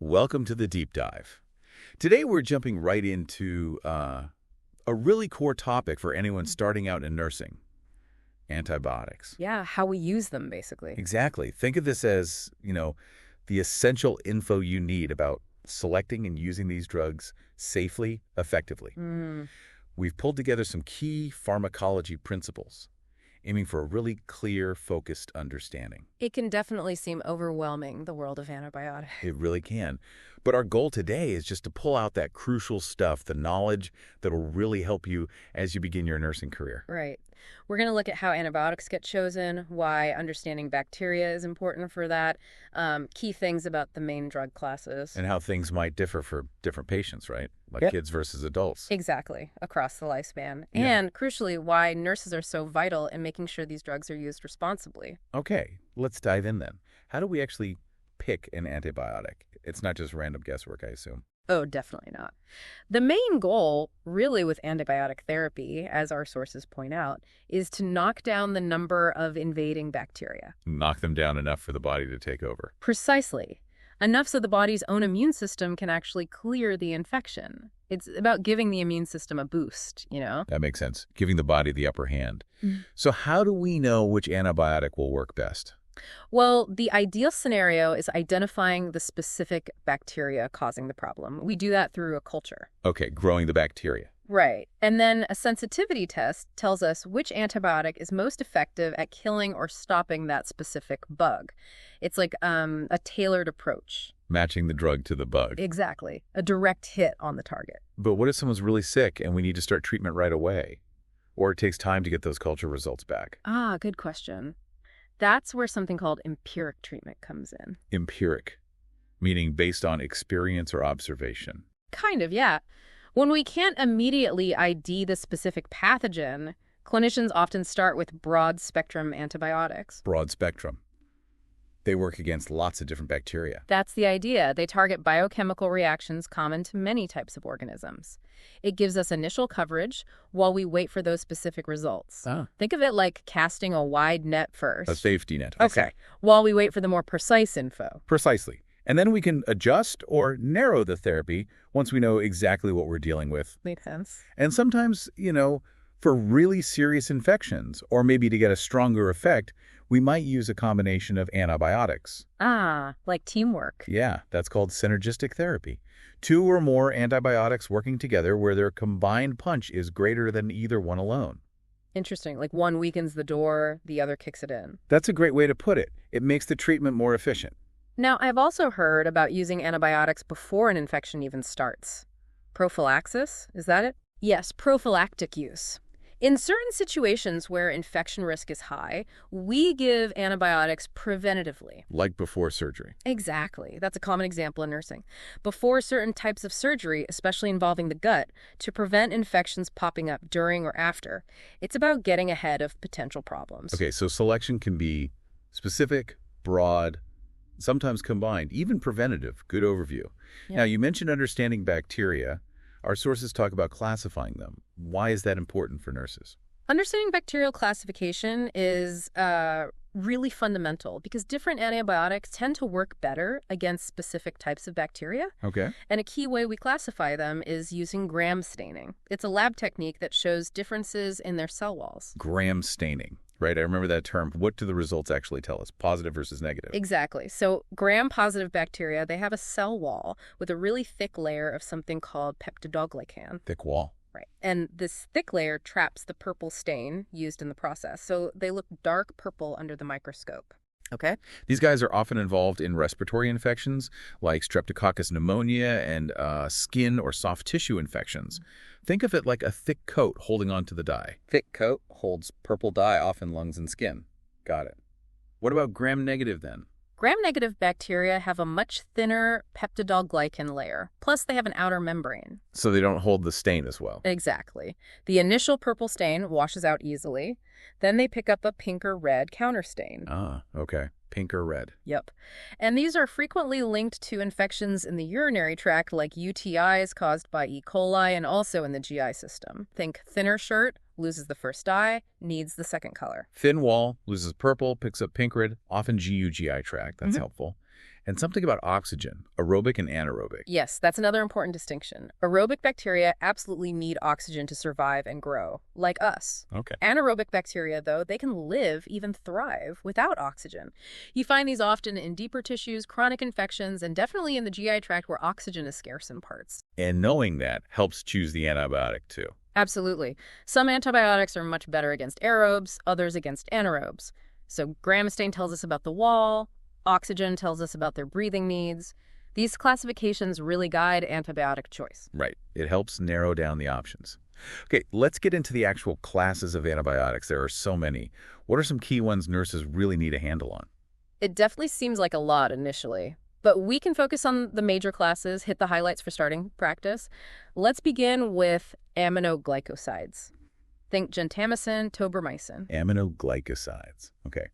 Welcome to the deep dive. Today we're jumping right into a really core topic for anyone starting out in nursing: antibiotics. Yeah, how we use them, basically. Exactly. Think of this as, the essential info you need about selecting and using these drugs safely, effectively. We've pulled together some key pharmacology principles, aiming for a really clear, focused understanding. It can definitely seem overwhelming, the world of antibiotics. It really can. But our goal today is just to pull out that crucial stuff, the knowledge that will really help you as you begin your nursing career. Right. We're going to look at how antibiotics get chosen, why understanding bacteria is important for that, key things about the main drug classes. And how things might differ for different patients, right? Like Yep. kids versus adults. Exactly, across the lifespan. Yeah. And crucially, why nurses are so vital in making sure these drugs are used responsibly. Okay, let's dive in then. How do we actually pick an antibiotic? It's not just random guesswork, I assume. Oh, definitely not. The main goal, really, with antibiotic therapy, as our sources point out, is to knock down the number of invading bacteria. Knock them down enough for the body to take over. Precisely. Enough so the body's own immune system can actually clear the infection. It's about giving the immune system a boost, That makes sense, giving the body the upper hand. So how do we know which antibiotic will work best? Well, the ideal scenario is identifying the specific bacteria causing the problem. We do that through a culture. Okay, growing the bacteria. Right. And then a sensitivity test tells us which antibiotic is most effective at killing or stopping that specific bug. It's like a tailored approach. Matching the drug to the bug. Exactly. A direct hit on the target. But what if someone's really sick and we need to start treatment right away? Or it takes time to get those culture results back? Ah, good question. That's where something called empiric treatment comes in. Empiric, meaning based on experience or observation. Kind of, yeah. When we can't immediately ID the specific pathogen, clinicians often start with broad-spectrum antibiotics. Broad spectrum. They work against lots of different bacteria. That's the idea. They target biochemical reactions common to many types of organisms. It gives us initial coverage while we wait for those specific results. Think of it like casting a wide net first. A safety net. Okay. While we wait for the more precise info. Precisely. And then we can adjust or narrow the therapy once we know exactly what we're dealing with. Makes sense. And sometimes, for really serious infections, or maybe to get a stronger effect, we might use a combination of antibiotics. Ah, like teamwork. Yeah, that's called synergistic therapy. Two or more antibiotics working together where their combined punch is greater than either one alone. Interesting. Like one weakens the door, the other kicks it in. That's a great way to put it. It makes the treatment more efficient. Now, I've also heard about using antibiotics before an infection even starts. Prophylaxis, is that it? Yes, prophylactic use. In certain situations where infection risk is high, we give antibiotics preventatively. Like before surgery. Exactly. That's a common example in nursing. Before certain types of surgery, especially involving the gut, to prevent infections popping up during or after. It's about getting ahead of potential problems. Okay, so selection can be specific, broad, sometimes combined, even preventative. Good overview. Yeah. Now, you mentioned understanding bacteria. Our sources talk about classifying them. Why is that important for nurses? Understanding bacterial classification is really fundamental because different antibiotics tend to work better against specific types of bacteria. Okay. And a key way we classify them is using gram staining. It's a lab technique that shows differences in their cell walls. Gram staining, right? I remember that term. What do the results actually tell us? Positive versus negative? Exactly. So gram-positive bacteria, they have a cell wall with a really thick layer of something called peptidoglycan. Thick wall. Right. And this thick layer traps the purple stain used in the process. So they look dark purple under the microscope. Okay. These guys are often involved in respiratory infections like streptococcus pneumonia and skin or soft tissue infections. Think of it like a thick coat holding onto the dye. Thick coat holds purple dye off in lungs and skin. Got it. What about gram-negative then? Gram-negative bacteria have a much thinner peptidoglycan layer. Plus, they have an outer membrane. So they don't hold the stain as well. Exactly. The initial purple stain washes out easily. Then they pick up a pink or red counterstain. Ah, okay. Pink or red. Yep. And these are frequently linked to infections in the urinary tract like UTIs caused by E. coli and also in the GI system. Think thinner shirt, loses the first dye, needs the second color. Thin wall, loses purple, picks up pink red, often GU-GI tract. That's helpful. And something about oxygen, aerobic and anaerobic. Yes, that's another important distinction. Aerobic bacteria absolutely need oxygen to survive and grow, like us. Okay. Anaerobic bacteria, though, they can live, even thrive, without oxygen. You find these often in deeper tissues, chronic infections, and definitely in the GI tract where oxygen is scarce in parts. And knowing that helps choose the antibiotic, too. Absolutely. Some antibiotics are much better against aerobes, others against anaerobes. So Gramstein tells us about the wall, oxygen tells us about their breathing needs. These classifications really guide antibiotic choice. Right. It helps narrow down the options. Okay, let's get into the actual classes of antibiotics. There are so many. What are some key ones nurses really need a handle on? It definitely seems like a lot initially, but we can focus on the major classes, hit the highlights for starting practice. Let's begin with aminoglycosides. Think gentamicin, tobramycin. Aminoglycosides. Okay.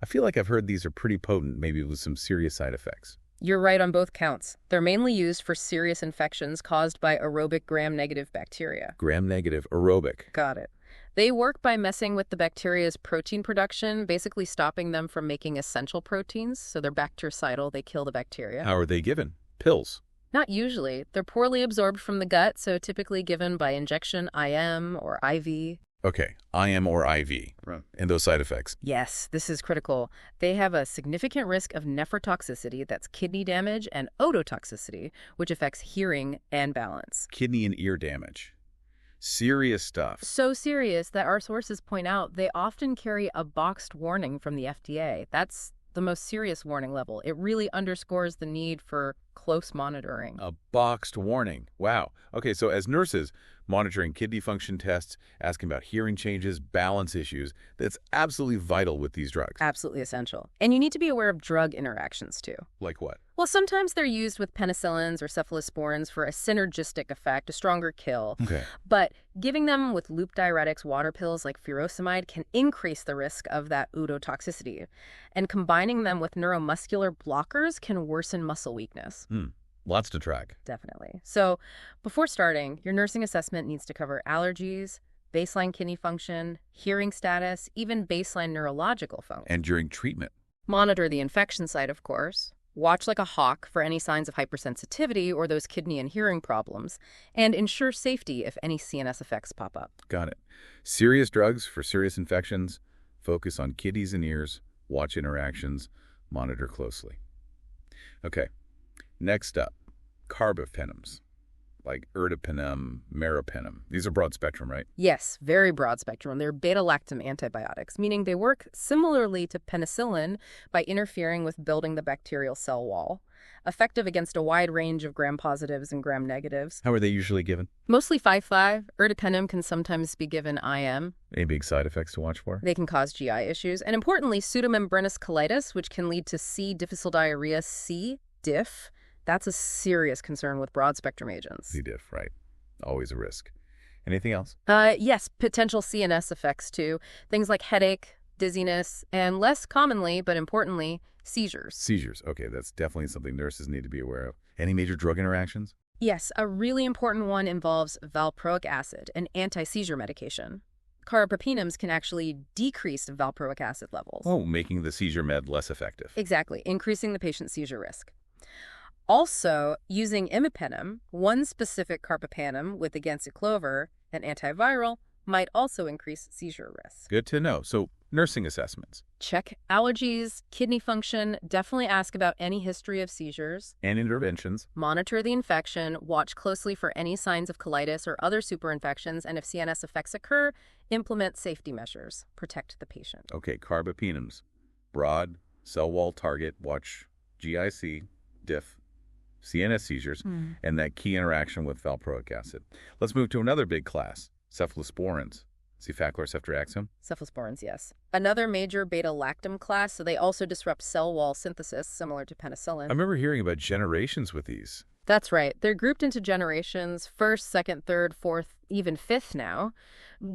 I feel like I've heard these are pretty potent, maybe with some serious side effects. You're right on both counts. They're mainly used for serious infections caused by aerobic gram-negative bacteria. Gram-negative, aerobic. Got it. They work by messing with the bacteria's protein production, basically stopping them from making essential proteins. So they're bactericidal. They kill the bacteria. How are they given? Pills. Not usually. They're poorly absorbed from the gut, so typically given by injection, IM or IV. Okay, IM or IV. Right. And those side effects. Yes, this is critical. They have a significant risk of nephrotoxicity, that's kidney damage, and ototoxicity, which affects hearing and balance. Kidney and ear damage. Serious stuff. So serious that our sources point out they often carry a boxed warning from the FDA. That's the most serious warning level. It really underscores the need for close monitoring. A boxed warning. Wow. Okay, so as nurses, monitoring kidney function tests, asking about hearing changes, balance issues, that's absolutely vital with these drugs. Absolutely essential. And you need to be aware of drug interactions, too. Like what? Well, sometimes they're used with penicillins or cephalosporins for a synergistic effect, a stronger kill. Okay. But giving them with loop diuretics, water pills like furosemide can increase the risk of that ototoxicity. And combining them with neuromuscular blockers can worsen muscle weakness. Lots to track. Definitely. So before starting, your nursing assessment needs to cover allergies, baseline kidney function, hearing status, even baseline neurological function. And during treatment. Monitor the infection site, of course. Watch like a hawk for any signs of hypersensitivity or those kidney and hearing problems, and ensure safety if any CNS effects pop up. Got it. Serious drugs for serious infections. Focus on kidneys and ears. Watch interactions. Monitor closely. Okay. Next up, carbapenems, like ertapenem, meropenem. These are broad spectrum, right? Yes, very broad spectrum. They're beta-lactam antibiotics, meaning they work similarly to penicillin by interfering with building the bacterial cell wall. Effective against a wide range of gram-positives and gram-negatives. How are they usually given? Mostly 5-5. Ertapenem can sometimes be given IM. Any big side effects to watch for? They can cause GI issues. And importantly, pseudomembranous colitis, which can lead to C. difficile diarrhea, C. diff. That's a serious concern with broad-spectrum agents. C. diff, right. Always a risk. Anything else? Yes, potential CNS effects, too. Things like headache, dizziness, and less commonly, but importantly, seizures. Seizures. Okay, that's definitely something nurses need to be aware of. Any major drug interactions? Yes, a really important one involves valproic acid, an anti-seizure medication. Carbapenems can actually decrease valproic acid levels. Oh, making the seizure med less effective. Exactly, increasing the patient's seizure risk. Also, using imipenem, one specific carbapenem with aganciclovir, an antiviral, might also increase seizure risk. Good to know. So, nursing assessments. Check allergies, kidney function, definitely ask about any history of seizures. And interventions. Monitor the infection, watch closely for any signs of colitis or other superinfections, and if CNS effects occur, implement safety measures. Protect the patient. Okay, carbapenems. Broad, cell wall target, watch GIC, diff, CNS seizures, and that key interaction with valproic acid. Let's move to another big class, cephalosporins. Cefaclor, ceftriaxone? Cephalosporins, yes. Another major beta-lactam class, so they also disrupt cell wall synthesis, similar to penicillin. I remember hearing about generations with these. That's right. They're grouped into generations, first, second, third, fourth, even fifth now.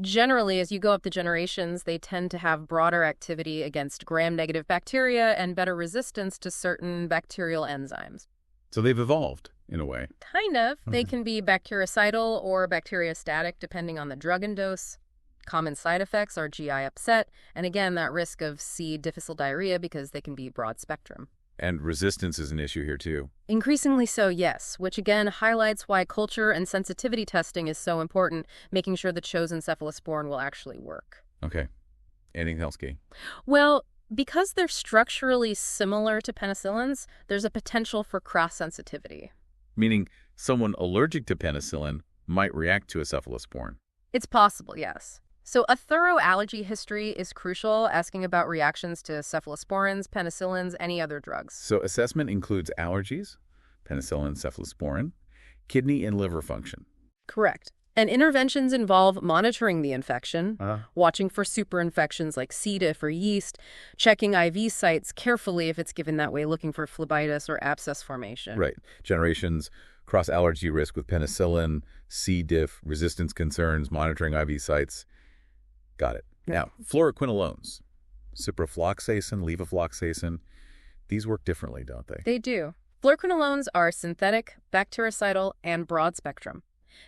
Generally, as you go up the generations, they tend to have broader activity against gram-negative bacteria and better resistance to certain bacterial enzymes. So they've evolved, in a way. Kind of. They can be bactericidal or bacteriostatic, depending on the drug and dose. Common side effects are GI upset, and again, that risk of C. difficile diarrhea because they can be broad spectrum. And resistance is an issue here, too. Increasingly so, yes, which again highlights why culture and sensitivity testing is so important, making sure the chosen cephalosporin will actually work. Okay. Anything else, Kate? Well, because they're structurally similar to penicillins, there's a potential for cross-sensitivity. Meaning someone allergic to penicillin might react to a cephalosporin. It's possible, yes. So a thorough allergy history is crucial, asking about reactions to cephalosporins, penicillins, any other drugs. So assessment includes allergies, penicillin, cephalosporin, kidney and liver function. Correct. And interventions involve monitoring the infection, watching for superinfections like C. diff or yeast, checking IV sites carefully if it's given that way, looking for phlebitis or abscess formation. Right. Generations, cross-allergy risk with penicillin, C. diff, resistance concerns, monitoring IV sites. Got it. Now, fluoroquinolones, ciprofloxacin, levofloxacin, these work differently, don't they? They do. Fluoroquinolones are synthetic, bactericidal, and broad spectrum.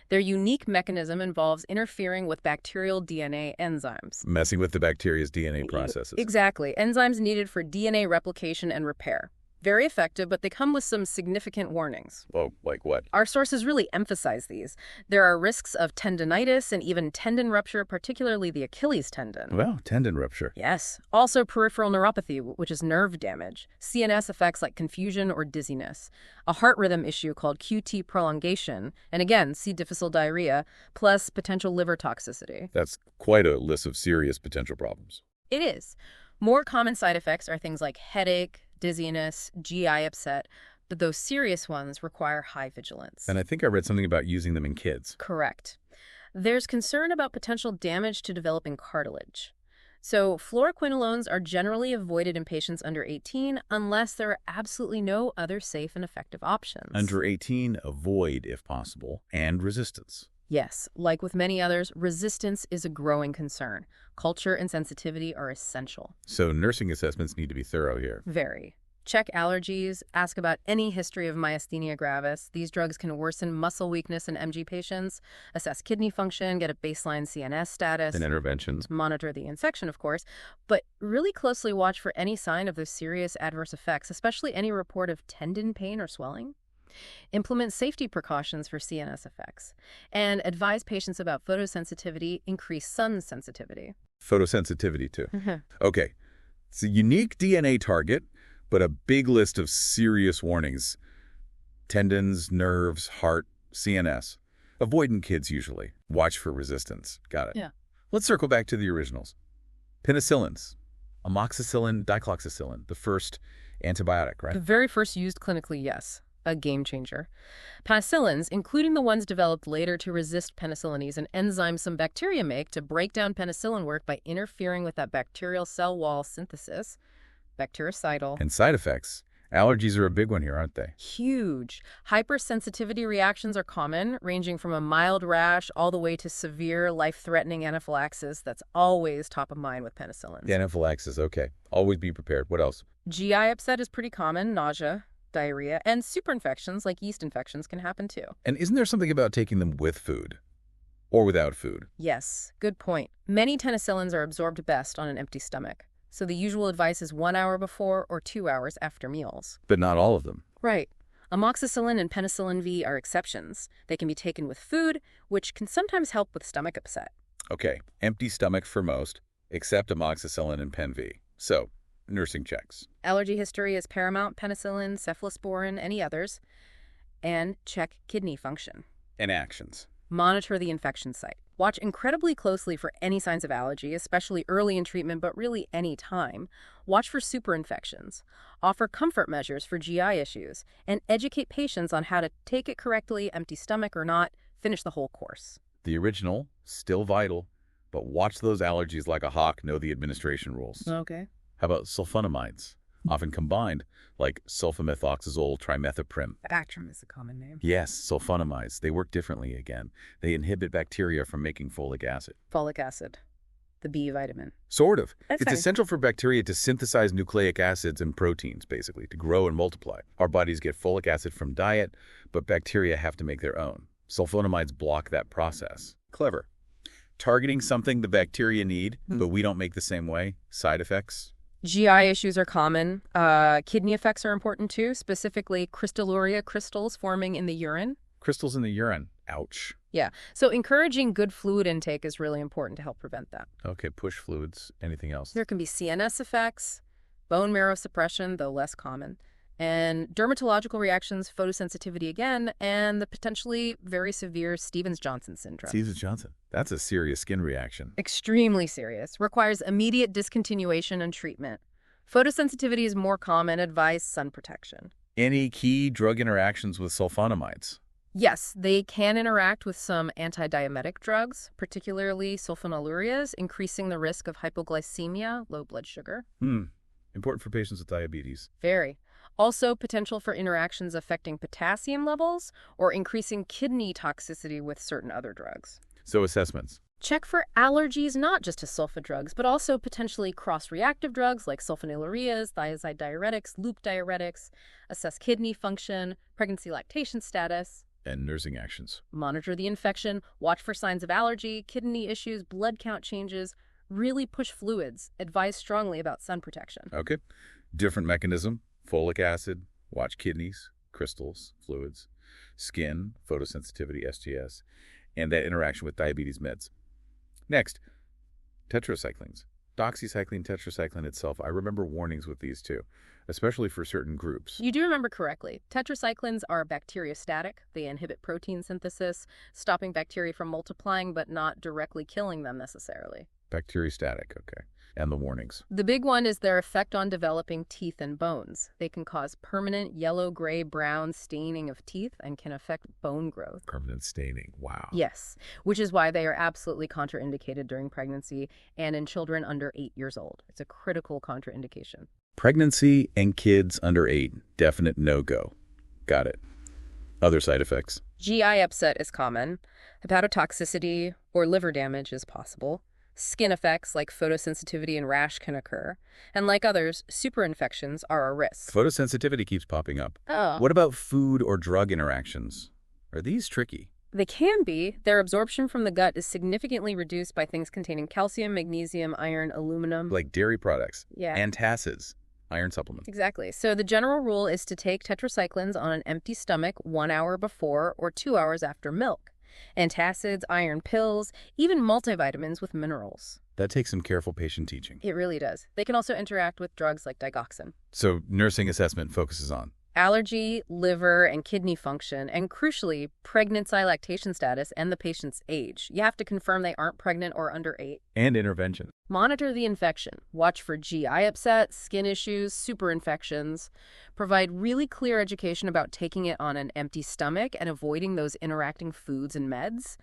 Their unique mechanism involves interfering with bacterial DNA enzymes. Messing with the bacteria's DNA processes. Exactly. Enzymes needed for DNA replication and repair. Very effective, but they come with some significant warnings. Oh, like what? Our sources really emphasize these. There are risks of tendinitis and even tendon rupture, particularly the Achilles tendon. Well, tendon rupture. Yes. Also peripheral neuropathy, which is nerve damage. CNS effects like confusion or dizziness. A heart rhythm issue called QT prolongation. And again, C. difficile diarrhea, plus potential liver toxicity. That's quite a list of serious potential problems. It is. More common side effects are things like headache, dizziness, GI upset, but those serious ones require high vigilance. And I think I read something about using them in kids. Correct. There's concern about potential damage to developing cartilage. So fluoroquinolones are generally avoided in patients under 18 unless there are absolutely no other safe and effective options. Under 18, avoid if possible, and resistance. Yes, like with many others, resistance is a growing concern. Culture and sensitivity are essential. So nursing assessments need to be thorough here. Very. Check allergies, ask about any history of myasthenia gravis. These drugs can worsen muscle weakness in MG patients, assess kidney function, get a baseline CNS status. And interventions. Monitor the infection, of course, but really closely watch for any sign of those serious adverse effects, especially any report of tendon pain or swelling. Implement safety precautions for CNS effects. And advise patients about photosensitivity, increase sun sensitivity. Photosensitivity, too. Okay. It's a unique DNA target, but a big list of serious warnings. Tendons, nerves, heart, CNS. Avoid in kids, usually. Watch for resistance. Got it. Yeah. Let's circle back to the originals. Penicillins. Amoxicillin, dicloxacillin, the first antibiotic, right? The very first used clinically, yes. A game changer. Penicillins, including the ones developed later to resist penicillinase, an enzyme some bacteria make to break down penicillin work by interfering with that bacterial cell wall synthesis, bactericidal. And side effects. Allergies are a big one here, aren't they? Huge. Hypersensitivity reactions are common, ranging from a mild rash all the way to severe, life-threatening anaphylaxis that's always top of mind with penicillins. The anaphylaxis, okay. Always be prepared. What else? GI upset is pretty common, nausea, diarrhea, and superinfections like yeast infections can happen too. And isn't there something about taking them with food? Or without food? Yes, good point. Many penicillins are absorbed best on an empty stomach. So the usual advice is 1 hour before or 2 hours after meals. But not all of them. Right. Amoxicillin and penicillin V are exceptions. They can be taken with food, which can sometimes help with stomach upset. Okay, empty stomach for most, except amoxicillin and Pen V. So, nursing checks. Allergy history is paramount, penicillin, cephalosporin, any others. And check kidney function. And actions. Monitor the infection site. Watch incredibly closely for any signs of allergy, especially early in treatment, but really any time. Watch for superinfections. Offer comfort measures for GI issues. And educate patients on how to take it correctly, empty stomach or not, finish the whole course. The original, still vital, but watch those allergies like a hawk, know the administration rules. Okay. How about sulfonamides? Often combined, like sulfamethoxazole trimethoprim. Bactrim is a common name. Yes, sulfonamides. They work differently again. They inhibit bacteria from making folic acid. Folic acid, the B vitamin. Sort of. That's It's fine. essential for bacteria to synthesize nucleic acids and proteins, basically, to grow and multiply. Our bodies get folic acid from diet, but bacteria have to make their own. Sulfonamides block that process. Clever. Targeting something the bacteria need, but we don't make the same way. Side effects? GI issues are common. Kidney effects are important too, specifically crystalluria crystals forming in the urine. Crystals in the urine. Ouch. Yeah, so encouraging good fluid intake is really important to help prevent that. Okay, push fluids. Anything else? There can be CNS effects, bone marrow suppression, though less common, and dermatological reactions, photosensitivity again, and the potentially very severe Stevens-Johnson syndrome. Stevens-Johnson. That's a serious skin reaction. Extremely serious. Requires immediate discontinuation and treatment. Photosensitivity is more common. Advise sun protection. Any key drug interactions with sulfonamides? Yes, they can interact with some antidiabetic drugs, particularly sulfonylurias, increasing the risk of hypoglycemia, low blood sugar. Important for patients with diabetes. Very. Also, potential for interactions affecting potassium levels or increasing kidney toxicity with certain other drugs. So assessments. Check for allergies not just to sulfa drugs, but also potentially cross-reactive drugs like sulfonylurias, thiazide diuretics, loop diuretics. Assess kidney function, pregnancy lactation status. And nursing actions. Monitor the infection, watch for signs of allergy, kidney issues, blood count changes. Really push fluids. Advise strongly about sun protection. Okay. Different mechanism. Folic acid. Watch kidneys, crystals, fluids, skin, photosensitivity, SGS, and that interaction with diabetes meds. Next, tetracyclines. Doxycycline, tetracycline itself. I remember warnings with these too, especially for certain groups. You do remember correctly. Tetracyclines are bacteriostatic. They inhibit protein synthesis, stopping bacteria from multiplying but not directly killing them necessarily. Bacteriostatic, okay. And the warnings. The big one is their effect on developing teeth and bones. They can cause permanent yellow, gray, brown staining of teeth and can affect bone growth. Permanent staining, wow. Yes, which is why they are absolutely contraindicated during pregnancy and in children under 8 years old. It's a critical contraindication. Pregnancy and kids under 8, definite no-go. Got it. Other side effects. GI upset is common. Hepatotoxicity or liver damage is possible. Skin effects like photosensitivity and rash can occur. And like others, superinfections are a risk. Photosensitivity keeps popping up. Oh. What about food or drug interactions? Are these tricky? They can be. Their absorption from the gut is significantly reduced by things containing calcium, magnesium, iron, aluminum. Like dairy products. Yeah. Antacids. Iron supplements. Exactly. So the general rule is to take tetracyclines on an empty stomach 1 hour before or 2 hours after milk. Antacids, iron pills, even multivitamins with minerals. That takes some careful patient teaching. It really does. They can also interact with drugs like digoxin. So nursing assessment focuses on Allergy, liver, and kidney function, and crucially, pregnancy lactation status and the patient's age. You have to confirm they aren't pregnant or under 8. and intervention. Monitor the infection. Watch for GI upset, skin issues, superinfections. Provide really clear education about taking it on an empty stomach and avoiding those interacting foods and meds.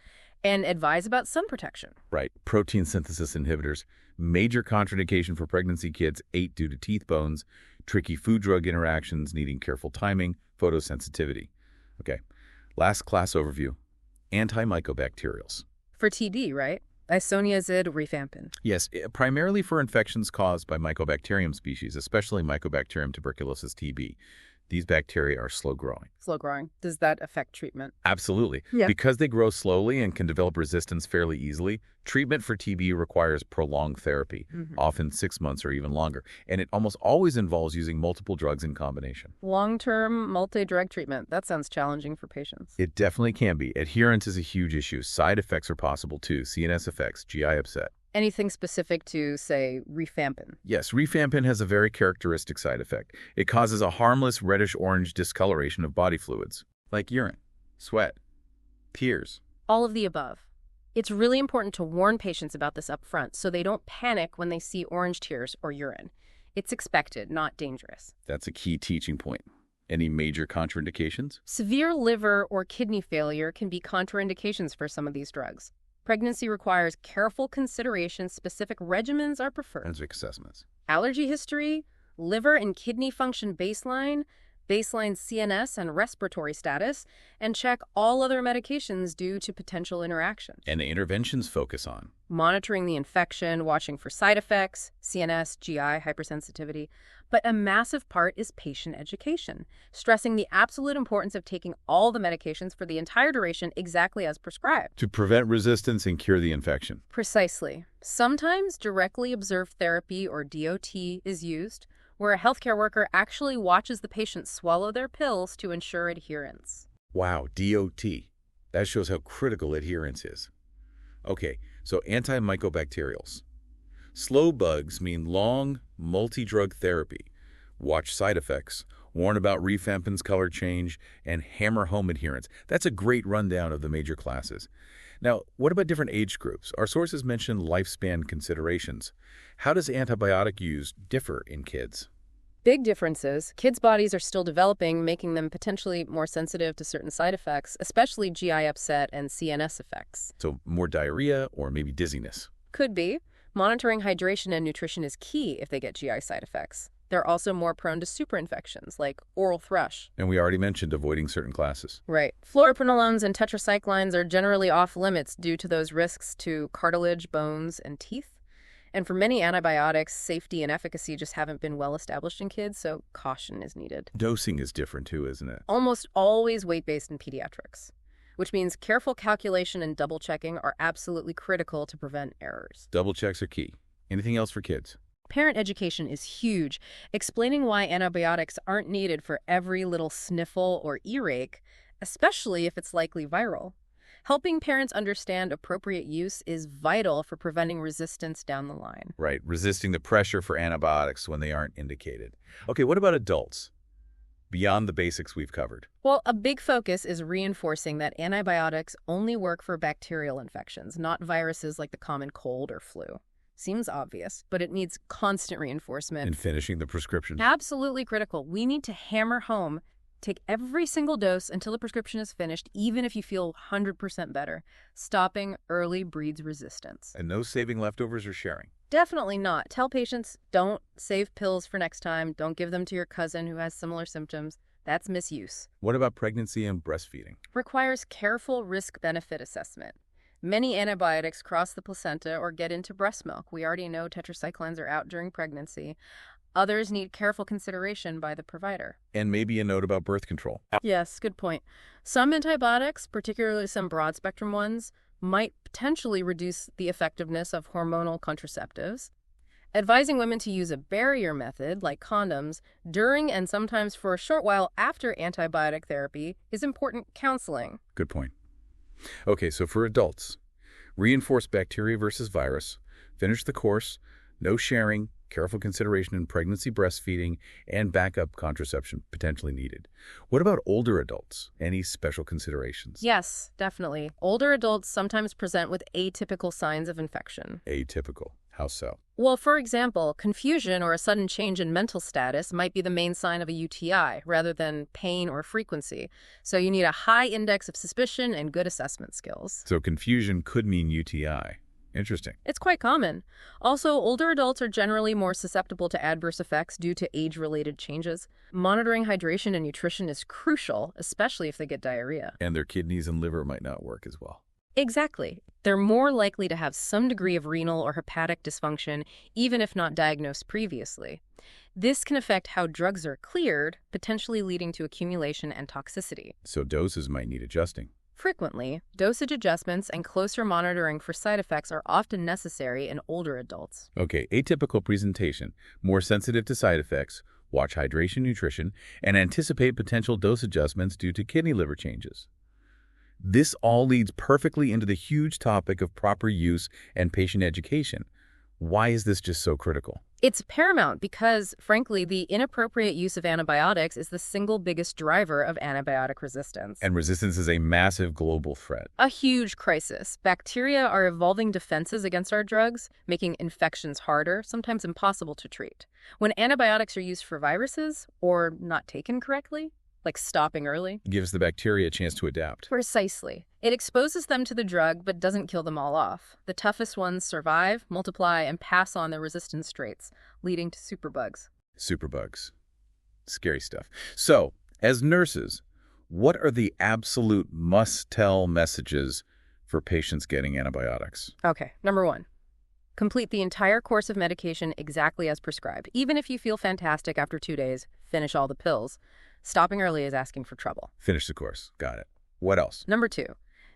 And advise about sun protection. Right. Protein synthesis inhibitors. Major contraindication for pregnancy kids, 8 due to teeth bones, tricky food-drug interactions needing careful timing, photosensitivity. Okay. Last class overview. Antimicrobials. For TB, right? Isoniazid, rifampin. Yes, primarily for infections caused by Mycobacterium species, especially Mycobacterium tuberculosis TB. These bacteria are slow-growing. Slow growing. Does that affect treatment? Absolutely. Yeah. Because they grow slowly and can develop resistance fairly easily, treatment for TB requires prolonged therapy, often 6 months or even longer, and it almost always involves using multiple drugs in combination. Long-term multi-drug treatment. That sounds challenging for patients. It definitely can be. Adherence is a huge issue. Side effects are possible too. CNS effects, GI upset. Anything specific to, say, rifampin? Yes, rifampin has a very characteristic side effect. It causes a harmless reddish-orange discoloration of body fluids, like urine, sweat, tears. All of the above. It's really important to warn patients about this up front so they don't panic when they see orange tears or urine. It's expected, not dangerous. That's a key teaching point. Any major contraindications? Severe liver or kidney failure can be contraindications for some of these drugs. Pregnancy requires careful consideration. Specific regimens are preferred. Forensic assessments. Allergy history, liver and kidney function baseline, baseline CNS and respiratory status, and check all other medications due to potential interaction. And the interventions focus on Monitoring the infection, watching for side effects, CNS, GI, hypersensitivity. But a massive part is patient education, stressing the absolute importance of taking all the medications for the entire duration exactly as prescribed. to prevent resistance and cure the infection. Precisely. Sometimes directly observed therapy, or DOT, is used, where a healthcare worker actually watches the patient swallow their pills to ensure adherence. Wow, DOT. That shows how critical adherence is. Okay, so antimicrobials. Slow bugs mean long, multi-drug therapy. Watch side effects, warn about rifampin's color change, and hammer home adherence. That's a great rundown of the major classes. Now, what about different age groups? Our sources mention lifespan considerations. How does antibiotic use differ in kids? Big differences. Kids' bodies are still developing, making them potentially more sensitive to certain side effects, especially GI upset and CNS effects. So more diarrhea or maybe dizziness. Could be. Monitoring hydration and nutrition is key if they get GI side effects. They're also more prone to superinfections, like oral thrush. And we already mentioned avoiding certain classes. Right. Fluoroquinolones and tetracyclines are generally off limits due to those risks to cartilage, bones, and teeth. And for many antibiotics, safety and efficacy just haven't been well established in kids, so caution is needed. Dosing is different too, isn't it? Almost always weight-based in pediatrics, which means careful calculation and double-checking are absolutely critical to prevent errors. Double checks are key. Anything else for kids? Parent education is huge, explaining why antibiotics aren't needed for every little sniffle or earache, especially if it's likely viral. Helping parents understand appropriate use is vital for preventing resistance down the line. Right, resisting the pressure for antibiotics when they aren't indicated. Okay, what about adults? Beyond the basics we've covered. Well, a big focus is reinforcing that antibiotics only work for bacterial infections, not viruses like the common cold or flu. Seems obvious, but it needs constant reinforcement. And finishing the prescription. Absolutely critical. We need to hammer home. Take every single dose until the prescription is finished, even if you feel 100% better. Stopping early breeds resistance. And no saving leftovers or sharing. Definitely not. Tell patients, don't save pills for next time. Don't give them to your cousin who has similar symptoms. That's misuse. What about pregnancy and breastfeeding? Requires careful risk-benefit assessment. Many antibiotics cross the placenta or get into breast milk. We already know tetracyclines are out during pregnancy. Others need careful consideration by the provider. And maybe a note about birth control. Yes, good point. Some antibiotics, particularly some broad-spectrum ones, might potentially reduce the effectiveness of hormonal contraceptives. Advising women to use a barrier method, like condoms, during and sometimes for a short while after antibiotic therapy is important counseling. Good point. Okay, so for adults, reinforce bacteria versus virus, finish the course, no sharing, careful consideration in pregnancy, breastfeeding, and backup contraception potentially needed. What about older adults? Any special considerations? Yes, definitely. Older adults sometimes present with atypical signs of infection. Atypical. How so? Well, for example, confusion or a sudden change in mental status might be the main sign of a UTI rather than pain or frequency. So you need a high index of suspicion and good assessment skills. So confusion could mean UTI. Interesting. It's quite common. Also, older adults are generally more susceptible to adverse effects due to age-related changes. Monitoring hydration and nutrition is crucial, especially if they get diarrhea. And their kidneys and liver might not work as well. Exactly. They're more likely to have some degree of renal or hepatic dysfunction, even if not diagnosed previously. This can affect how drugs are cleared, potentially leading to accumulation and toxicity. So doses might need adjusting. Frequently, dosage adjustments and closer monitoring for side effects are often necessary in older adults. Okay, atypical presentation, more sensitive to side effects, watch hydration, nutrition, and anticipate potential dose adjustments due to kidney liver changes. This all leads perfectly into the huge topic of proper use and patient education. Why is this just so critical? It's paramount because, frankly, the inappropriate use of antibiotics is the single biggest driver of antibiotic resistance. And resistance is a massive global threat. A huge crisis. Bacteria are evolving defenses against our drugs, making infections harder, sometimes impossible to treat. When antibiotics are used for viruses, or not taken correctly, like stopping early, Gives the bacteria a chance to adapt. precisely. It exposes them to the drug but doesn't kill them all off. The toughest ones survive, multiply, and pass on their resistance traits, leading to superbugs. Superbugs. Scary stuff. So, as nurses, what are the absolute must-tell messages for patients getting antibiotics? Okay, number 1. Complete the entire course of medication exactly as prescribed. Even if you feel fantastic after 2 days, finish all the pills. Stopping early is asking for trouble. Finish the course. Got it. What else? Number 2,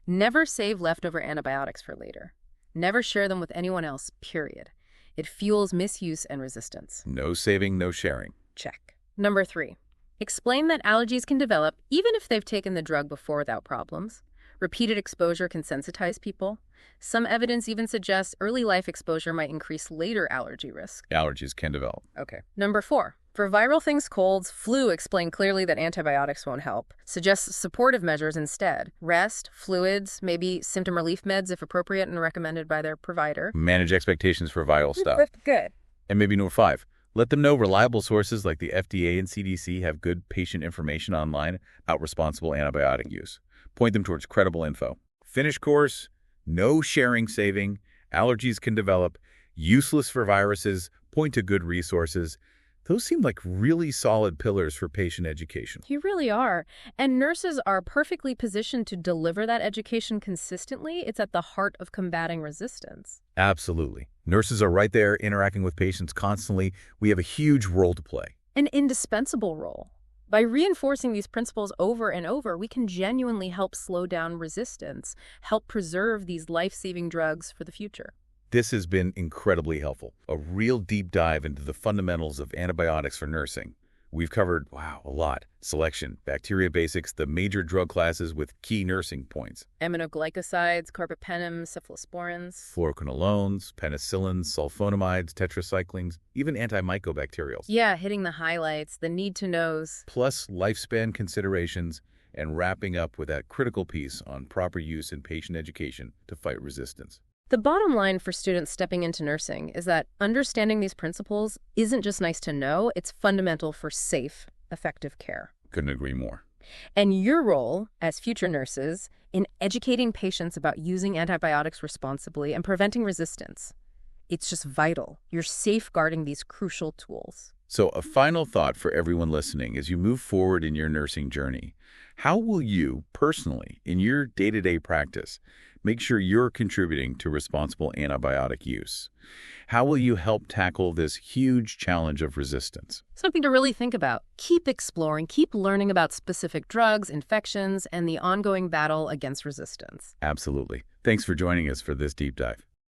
never save leftover antibiotics for later. Never share them with anyone else, period. It fuels misuse and resistance. No saving, no sharing. Check. Number 3, explain that allergies can develop even if they've taken the drug before without problems. Repeated exposure can sensitize people. Some evidence even suggests early life exposure might increase later allergy risk. Allergies can develop. Okay. Number 4, for viral things, colds, flu, explain clearly that antibiotics won't help. Suggest supportive measures instead. Rest, fluids, maybe symptom relief meds if appropriate and recommended by their provider. Manage expectations for viral stuff. Good. And maybe number 5, let them know reliable sources like the FDA and CDC have good patient information online about responsible antibiotic use. Point them towards credible info. Finish course, no sharing saving, allergies can develop, useless for viruses, point to good resources. Those seem like really solid pillars for patient education. You really are. And nurses are perfectly positioned to deliver that education consistently. It's at the heart of combating resistance. Absolutely. Nurses are right there interacting with patients constantly. We have a huge role to play. An indispensable role. By reinforcing these principles over and over, we can genuinely help slow down resistance, help preserve these life-saving drugs for the future. This has been incredibly helpful. A real deep dive into the fundamentals of antibiotics for nursing. We've covered, a lot. Selection, bacteria basics, the major drug classes with key nursing points. Aminoglycosides, carbapenems, cephalosporins. Fluoroquinolones, penicillins, sulfonamides, tetracyclines, even antimicrobials. Yeah, hitting the highlights, the need-to-knows. Plus lifespan considerations, and wrapping up with that critical piece on proper use in patient education to fight resistance. The bottom line for students stepping into nursing is that understanding these principles isn't just nice to know, it's fundamental for safe, effective care. Couldn't agree more. And your role as future nurses in educating patients about using antibiotics responsibly and preventing resistance. It's just vital. You're safeguarding these crucial tools. So a final thought for everyone listening as you move forward in your nursing journey. How will you, personally, in your day-to-day practice, make sure you're contributing to responsible antibiotic use? How will you help tackle this huge challenge of resistance? Something to really think about. Keep exploring, keep learning about specific drugs, infections, and the ongoing battle against resistance. Absolutely. Thanks for joining us for this deep dive.